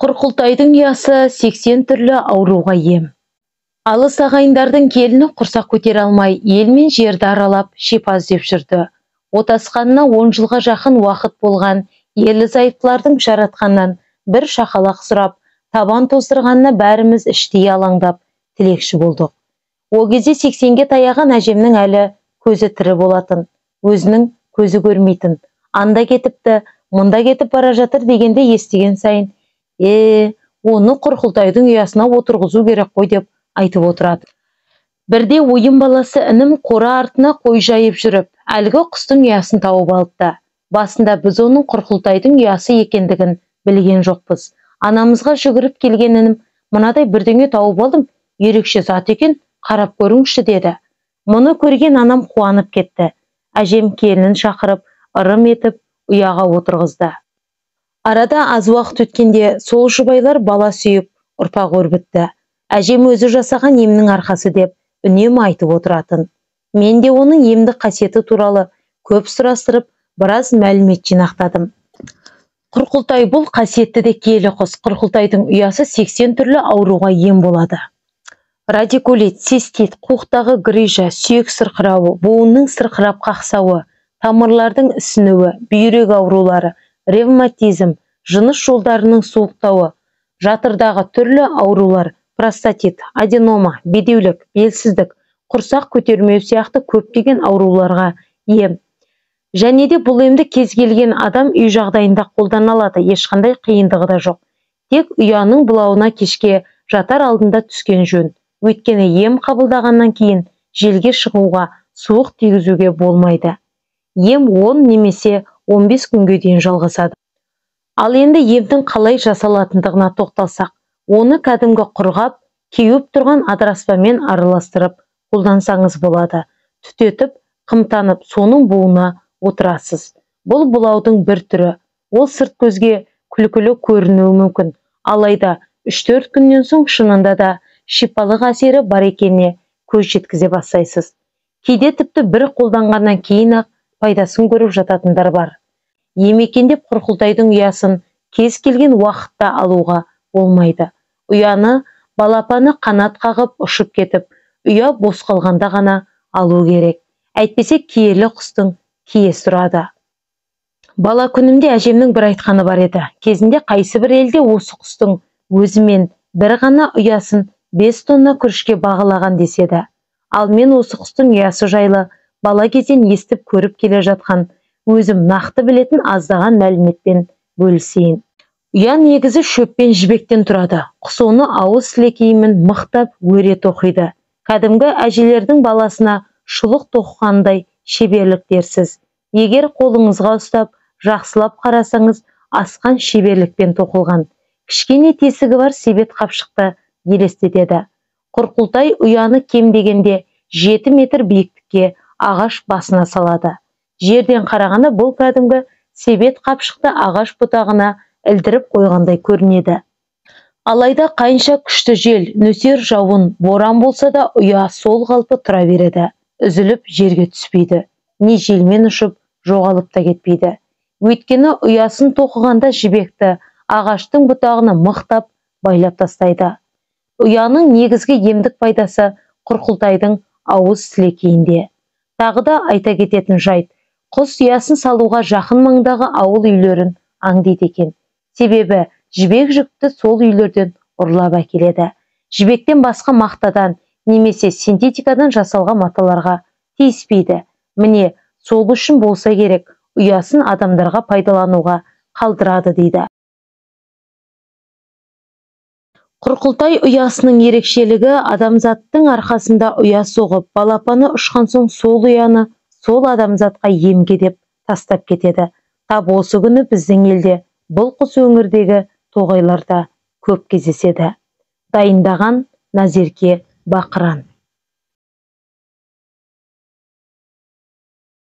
Құрқылтайдың ұясы 80 түрлі ауруға ем. Алыс ағайындардың келіні құрсақ көтере алмай, ел мен жерді аралап, шипа іздеп жүрді. Отасқанына 10 жылға жақын уақыт болған ерлі-зайыптылардың жаратқаннан бір шақалақ сұрап, табан тоздырғанына бәріміз іштей алаңдап, тілекші болдық. О кезде 80-ге таяған әжемнің әлі көзі тірі болатын, өзінің көзі көрмейтін, анда кетіпті, мұнда кетіп бара жатыр дегенде естіген сайын, оны Құрқылтайдың ұясына отырғызу керек қой деп айтып отырады. Бірде ойын баласы інім қора артына қой жайып жүріп, әлгі құстың ұясын тауып алыпты. Басында біз оның Құрқылтайдың ұясы екендігін білген жоқпыз. Анамызға жүгіріп келген інім, мынадай бірдеңе тауып алдым, ерекше зат екен, қарап көріңізші деді. Мұны көрген анам қуанып кетті. Әжем келінін шақырып, ырым етіп, ұяға отырғызды. Арада аз уақыт өткенде сол жұбайлар бала сүйіп, ұрпақ өрбітті. Әжем өзі жасаған емнің арқасы деп үнемі айтып отыратын. Мен де оның емдік қасиеті туралы көп сұрастырып, біраз мәлімет жинақтадым. Құрқылтай бұл қасиетті де киелі құс. Құрқылтайдың ұясы 80 түрлі ауруға ем болады. Радикулит, цистит, қуықтағы грыжа, сүйек сырқырауы, буынның сырқырап қақсауы, тамырлардың ісінуі, бүйрек аурулары, ревматизм, жыныс жолдарының суықтауы, жатырдағы түрлі аурулар, простатит, аденома, бедеулік, белсіздік, құрсақ көтермеу сияқты көптеген ауруларға ем. Және де бұл емді кез келген адам үй жағдайында қолдана алады, ешқандай қиындығы да жоқ. Тек ұяның бұлауына кешке жатар алдында түскен жөн. Өйткені ем қабылдағаннан кейін желге шығуға, суық тигізуге болмайды. Ем 10 немесе 15 күнге дейін жалғасады. Ал енді емдің қалай жасалатындығына тоқталсақ, оны кәдімгі құрғап, кеуіп тұрған адыраспанмен араластырып қолдансаңыз болады. Түтетіп, қымтанып, соның буына отырасыз. Бұл бұлаудың бір түрі. Ол сырт көзге күлкілі көрінуі мүмкін. Алайда 3-4 күннен соң шынында да шипалық әсері бар екеніне көз жеткізе бастайсыз. Кейде тіпті бір қолданғаннан кейін-ақ пайдасын көріп жататындар бар. Емекен деп Құрқылтайдың ұясын кез келген уақытта алуға болмайды. Ұяны балапаны қанат қағып ұшып кетіп, ұя бос қалғанда ғана алу керек. Әйтпесе киелі құстың киесі тұрады. Бала күнімде әжемнің бір айтқаны бар еді. Кезінде қайсы бір елде осы құстың өзімен бір ғана ұясын 5 тонна күрішке бағалаған деседі. Ал мен осы құстың ұясы жайлы бала кезден естіп көріп келе жатқан, өзім нақты білетін аздаған мәліметпен бөлісейін. Ұя негізі шөп пен жібектен тұрады. Құс оны ауыз сілекейімен мықтап өре тоқиды. Кәдімгі әжелердің баласына шұлық тоқығандай шеберлік дерсіз. Егер қолыңызға ұстап, жақсылап қарасаңыз, асқан шеберлікпен тоқылған. Кішкене тесігі бар себет қапшықты елестетеді. Құрқылтай ұяны кем дегенде 7 метр биіктікке ағаш басына салады. Жерден қарағанда бұл кәдімгі себет қапшықты ағаш бұтағына ілдіріп қойғандай көрінеді. Алайда қанша күшті жел, нөсер жауын, боран болса да ұя сол қалпы тұра береді. Үзіліп жерге түспейді. Не желмен ұшып, жоғалып та кетпейді. Өйткені ұясын тоқығанда жібекті ағаштың бұтағына мықтап байлап тастайды. Ұяның негізгі емдік пайдасы Құрқылтайдың ауыз сілекейінде. Тағы да айта кететін жайт, құс ұясын салуға жақын маңдағы ауыл үйлерін аңдиды екен. Себебі жібек жүкті сол үйлерден ұрлап әкеледі. Жібектен басқа мақтадан немесе синтетикадан жасалған маталарға тиіспейді. Міне, сол үшін болса керек, ұясын адамдарға пайдалануға қалдырады дейді. Құрқылтай ұясының ерекшелігі адамзаттың арқасында ұя соғып, балапаны ұшқан соң сол ұяны сол адамзатқа емге деп тастап кетеді. Тап осы күні біздің елде бұл құс өңірдегі тоғайларда көп кездеседі. Дайындаған Назерке Бақыран.